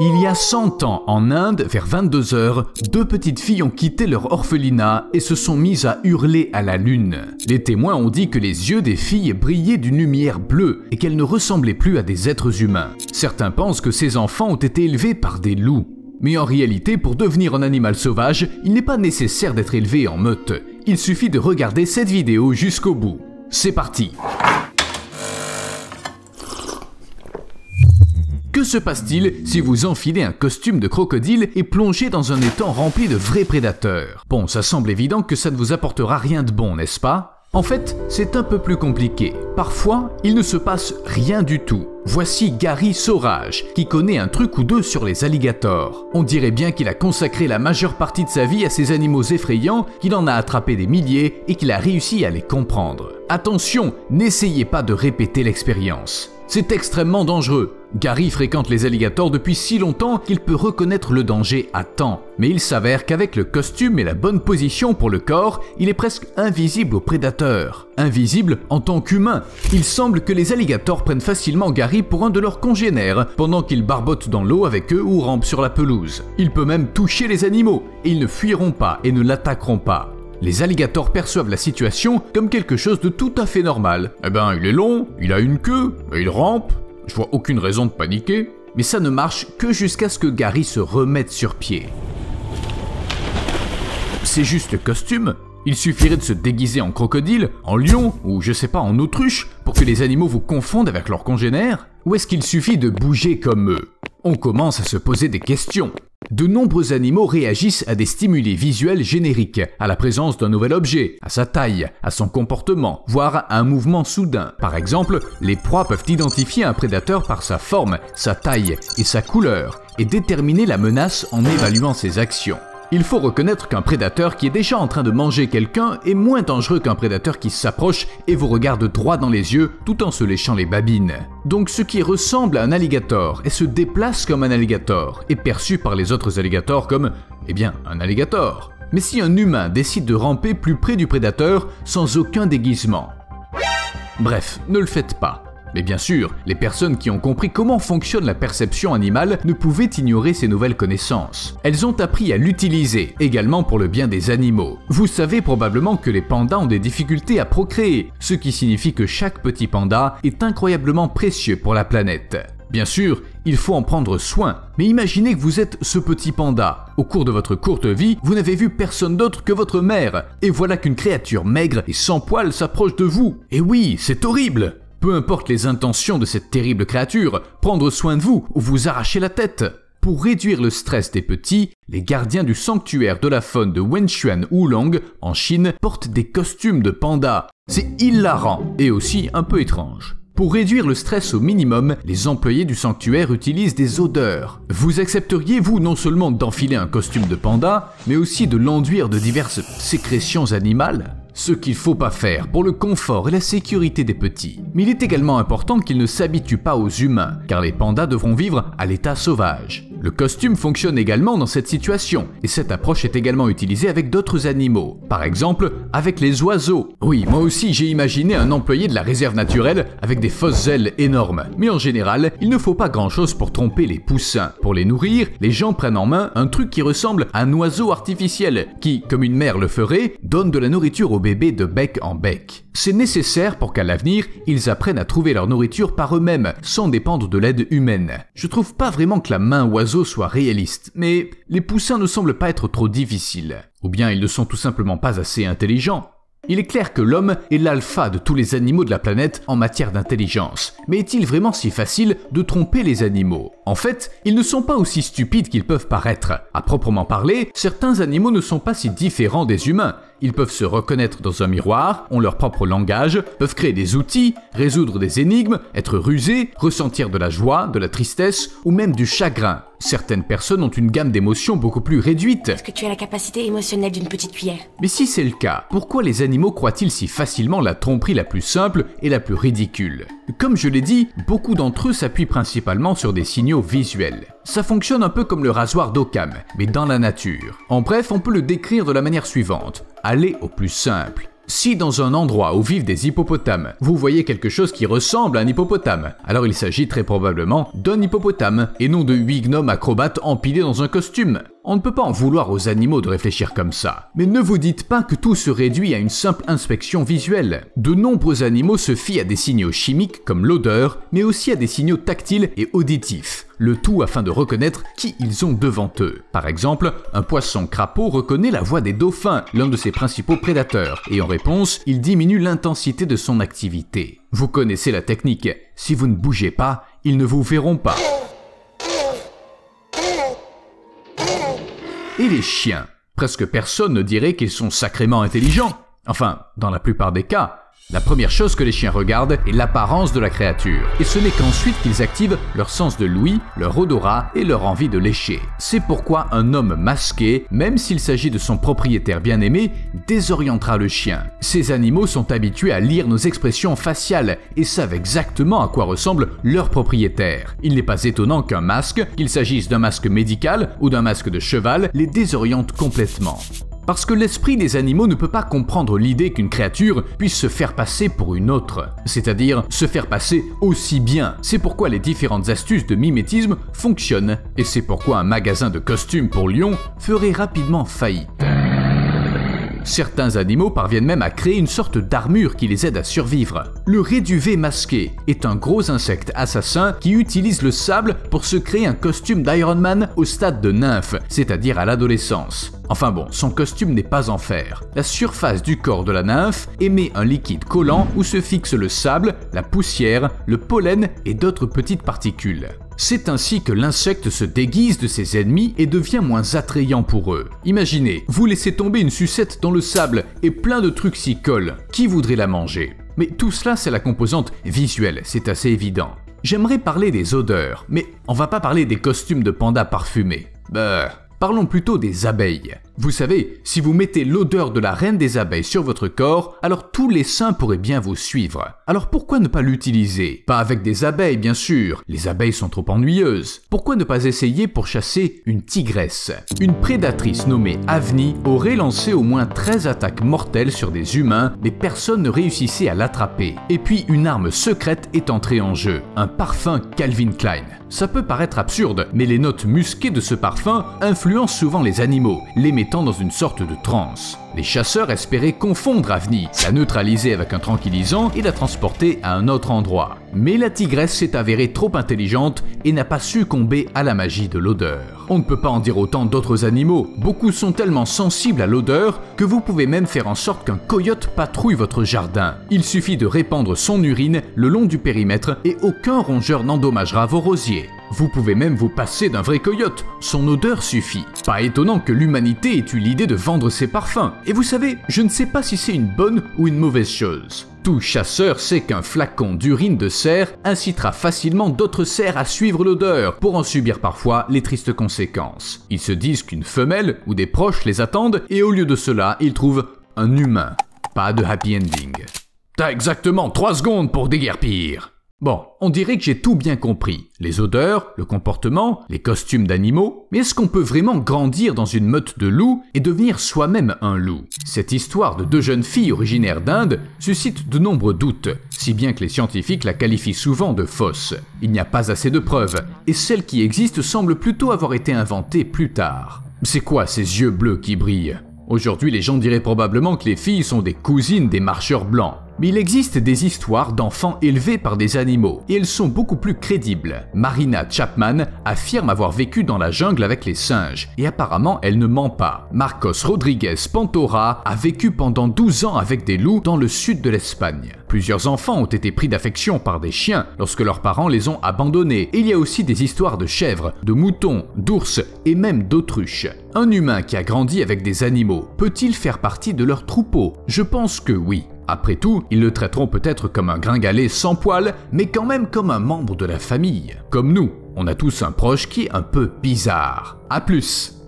Il y a 100 ans, en Inde, vers 22 h, deux petites filles ont quitté leur orphelinat et se sont mises à hurler à la lune. Les témoins ont dit que les yeux des filles brillaient d'une lumière bleue et qu'elles ne ressemblaient plus à des êtres humains. Certains pensent que ces enfants ont été élevés par des loups. Mais en réalité, pour devenir un animal sauvage, il n'est pas nécessaire d'être élevé en meute. Il suffit de regarder cette vidéo jusqu'au bout. C'est parti! Que se passe-t-il si vous enfilez un costume de crocodile et plongez dans un étang rempli de vrais prédateurs? Bon, ça semble évident que ça ne vous apportera rien de bon, n'est-ce pas? En fait, c'est un peu plus compliqué. Parfois, il ne se passe rien du tout. Voici Gary Saurage, qui connaît un truc ou deux sur les alligators. On dirait bien qu'il a consacré la majeure partie de sa vie à ces animaux effrayants, qu'il en a attrapé des milliers et qu'il a réussi à les comprendre. Attention, n'essayez pas de répéter l'expérience. C'est extrêmement dangereux. Gary fréquente les alligators depuis si longtemps qu'il peut reconnaître le danger à temps. Mais il s'avère qu'avec le costume et la bonne position pour le corps, il est presque invisible aux prédateurs. Invisible en tant qu'humain. Il semble que les alligators prennent facilement Gary pour un de leurs congénères pendant qu'il barbote dans l'eau avec eux ou rampe sur la pelouse. Il peut même toucher les animaux et ils ne fuiront pas et ne l'attaqueront pas. Les alligators perçoivent la situation comme quelque chose de tout à fait normal. Eh ben, il est long, il a une queue, et il rampe. Je vois aucune raison de paniquer. Mais ça ne marche que jusqu'à ce que Gary se remette sur pied. C'est juste le costume. Il suffirait de se déguiser en crocodile, en lion ou je sais pas en autruche pour que les animaux vous confondent avec leurs congénères? Ou est-ce qu'il suffit de bouger comme eux? On commence à se poser des questions. De nombreux animaux réagissent à des stimuli visuels génériques, à la présence d'un nouvel objet, à sa taille, à son comportement, voire à un mouvement soudain. Par exemple, les proies peuvent identifier un prédateur par sa forme, sa taille et sa couleur, et déterminer la menace en évaluant ses actions. Il faut reconnaître qu'un prédateur qui est déjà en train de manger quelqu'un est moins dangereux qu'un prédateur qui s'approche et vous regarde droit dans les yeux tout en se léchant les babines. Donc ce qui ressemble à un alligator et se déplace comme un alligator est perçu par les autres alligators comme, eh bien, un alligator. Mais si un humain décide de ramper plus près du prédateur sans aucun déguisement? Bref, ne le faites pas. Mais bien sûr, les personnes qui ont compris comment fonctionne la perception animale ne pouvaient ignorer ces nouvelles connaissances. Elles ont appris à l'utiliser, également pour le bien des animaux. Vous savez probablement que les pandas ont des difficultés à procréer, ce qui signifie que chaque petit panda est incroyablement précieux pour la planète. Bien sûr, il faut en prendre soin, mais imaginez que vous êtes ce petit panda. Au cours de votre courte vie, vous n'avez vu personne d'autre que votre mère, et voilà qu'une créature maigre et sans poils s'approche de vous. Et oui, c'est horrible! Peu importe les intentions de cette terrible créature, prendre soin de vous ou vous arracher la tête. Pour réduire le stress des petits, les gardiens du sanctuaire de la faune de Wenchuan Wulong, en Chine, portent des costumes de panda. C'est hilarant et aussi un peu étrange. Pour réduire le stress au minimum, les employés du sanctuaire utilisent des odeurs. Vous accepteriez, vous, non seulement d'enfiler un costume de panda, mais aussi de l'enduire de diverses sécrétions animales? Ce qu'il ne faut pas faire pour le confort et la sécurité des petits. Mais il est également important qu'ils ne s'habituent pas aux humains, car les pandas devront vivre à l'état sauvage. Le costume fonctionne également dans cette situation, et cette approche est également utilisée avec d'autres animaux. Par exemple, avec les oiseaux. Oui, moi aussi j'ai imaginé un employé de la réserve naturelle avec des fausses ailes énormes. Mais en général, il ne faut pas grand-chose pour tromper les poussins. Pour les nourrir, les gens prennent en main un truc qui ressemble à un oiseau artificiel, qui, comme une mère le ferait, donne de la nourriture aux bébés de bec en bec. C'est nécessaire pour qu'à l'avenir, ils apprennent à trouver leur nourriture par eux-mêmes, sans dépendre de l'aide humaine. Je trouve pas vraiment que la main oiseau soit réaliste, mais les poussins ne semblent pas être trop difficiles. Ou bien ils ne sont tout simplement pas assez intelligents. Il est clair que l'homme est l'alpha de tous les animaux de la planète en matière d'intelligence. Mais est-il vraiment si facile de tromper les animaux? En fait, ils ne sont pas aussi stupides qu'ils peuvent paraître. À proprement parler, certains animaux ne sont pas si différents des humains. Ils peuvent se reconnaître dans un miroir, ont leur propre langage, peuvent créer des outils, résoudre des énigmes, être rusés, ressentir de la joie, de la tristesse ou même du chagrin. Certaines personnes ont une gamme d'émotions beaucoup plus réduite. Est-ce que tu as la capacité émotionnelle d'une petite cuillère? Mais si c'est le cas, pourquoi les animaux croient-ils si facilement la tromperie la plus simple et la plus ridicule? Comme je l'ai dit, beaucoup d'entre eux s'appuient principalement sur des signaux visuels. Ça fonctionne un peu comme le rasoir d'Occam, mais dans la nature. En bref, on peut le décrire de la manière suivante. Allez au plus simple. Si dans un endroit où vivent des hippopotames, vous voyez quelque chose qui ressemble à un hippopotame, alors il s'agit très probablement d'un hippopotame et non de 8 gnomes acrobates empilés dans un costume. On ne peut pas en vouloir aux animaux de réfléchir comme ça. Mais ne vous dites pas que tout se réduit à une simple inspection visuelle. De nombreux animaux se fient à des signaux chimiques comme l'odeur, mais aussi à des signaux tactiles et auditifs. Le tout afin de reconnaître qui ils ont devant eux. Par exemple, un poisson-crapaud reconnaît la voix des dauphins, l'un de ses principaux prédateurs, et en réponse, il diminue l'intensité de son activité. Vous connaissez la technique. Si vous ne bougez pas, ils ne vous verront pas. Et les chiens? Presque personne ne dirait qu'ils sont sacrément intelligents. Enfin, dans la plupart des cas. La première chose que les chiens regardent est l'apparence de la créature. Et ce n'est qu'ensuite qu'ils activent leur sens de l'ouïe, leur odorat et leur envie de lécher. C'est pourquoi un homme masqué, même s'il s'agit de son propriétaire bien-aimé, désorientera le chien. Ces animaux sont habitués à lire nos expressions faciales et savent exactement à quoi ressemble leur propriétaire. Il n'est pas étonnant qu'un masque, qu'il s'agisse d'un masque médical ou d'un masque de cheval, les désoriente complètement. Parce que l'esprit des animaux ne peut pas comprendre l'idée qu'une créature puisse se faire passer pour une autre, c'est-à-dire se faire passer aussi bien. C'est pourquoi les différentes astuces de mimétisme fonctionnent, et c'est pourquoi un magasin de costumes pour lions ferait rapidement faillite. Certains animaux parviennent même à créer une sorte d'armure qui les aide à survivre. Le réduvé masqué est un gros insecte assassin qui utilise le sable pour se créer un costume d'Iron Man au stade de nymphe, c'est-à-dire à l'adolescence. Enfin bon, son costume n'est pas en fer. La surface du corps de la nymphe émet un liquide collant où se fixe le sable, la poussière, le pollen et d'autres petites particules. C'est ainsi que l'insecte se déguise de ses ennemis et devient moins attrayant pour eux. Imaginez, vous laissez tomber une sucette dans le sable et plein de trucs s'y collent. Qui voudrait la manger? Mais tout cela, c'est la composante visuelle, c'est assez évident. J'aimerais parler des odeurs, mais on va pas parler des costumes de pandas parfumés. Parlons plutôt des abeilles. Vous savez, si vous mettez l'odeur de la reine des abeilles sur votre corps, alors tous les saints pourraient bien vous suivre. Alors pourquoi ne pas l'utiliser? Pas avec des abeilles, bien sûr. Les abeilles sont trop ennuyeuses. Pourquoi ne pas essayer pour chasser une tigresse? Une prédatrice nommée Avni aurait lancé au moins 13 attaques mortelles sur des humains, mais personne ne réussissait à l'attraper. Et puis une arme secrète est entrée en jeu, un parfum Calvin Klein. Ça peut paraître absurde, mais les notes musquées de ce parfum influencent souvent les animaux, les mettant dans une sorte de transe. Les chasseurs espéraient confondre Avni, la neutraliser avec un tranquillisant et la transporter à un autre endroit. Mais la tigresse s'est avérée trop intelligente et n'a pas succombé à la magie de l'odeur. On ne peut pas en dire autant d'autres animaux. Beaucoup sont tellement sensibles à l'odeur que vous pouvez même faire en sorte qu'un coyote patrouille votre jardin. Il suffit de répandre son urine le long du périmètre et aucun rongeur n'endommagera vos rosiers. Vous pouvez même vous passer d'un vrai coyote, son odeur suffit. Pas étonnant que l'humanité ait eu l'idée de vendre ses parfums. Et vous savez, je ne sais pas si c'est une bonne ou une mauvaise chose. Tout chasseur sait qu'un flacon d'urine de cerf incitera facilement d'autres cerfs à suivre l'odeur, pour en subir parfois les tristes conséquences. Ils se disent qu'une femelle ou des proches les attendent, et au lieu de cela, ils trouvent un humain. Pas de happy ending. T'as exactement 3 secondes pour déguerpir. Bon, on dirait que j'ai tout bien compris. Les odeurs, le comportement, les costumes d'animaux. Mais est-ce qu'on peut vraiment grandir dans une meute de loups et devenir soi-même un loup? Cette histoire de 2 jeunes filles originaires d'Inde suscite de nombreux doutes, si bien que les scientifiques la qualifient souvent de fausse. Il n'y a pas assez de preuves, et celles qui existent semblent plutôt avoir été inventées plus tard. C'est quoi ces yeux bleus qui brillent? Aujourd'hui, les gens diraient probablement que les filles sont des cousines des marcheurs blancs. Mais il existe des histoires d'enfants élevés par des animaux, et elles sont beaucoup plus crédibles. Marina Chapman affirme avoir vécu dans la jungle avec les singes, et apparemment elle ne ment pas. Marcos Rodriguez Pantora a vécu pendant 12 ans avec des loups dans le sud de l'Espagne. Plusieurs enfants ont été pris d'affection par des chiens lorsque leurs parents les ont abandonnés, et il y a aussi des histoires de chèvres, de moutons, d'ours et même d'autruches. Un humain qui a grandi avec des animaux peut-il faire partie de leur troupeau? Je pense que oui. Après tout, ils le traiteront peut-être comme un gringalet sans poils, mais quand même comme un membre de la famille. Comme nous, on a tous un proche qui est un peu bizarre. À plus!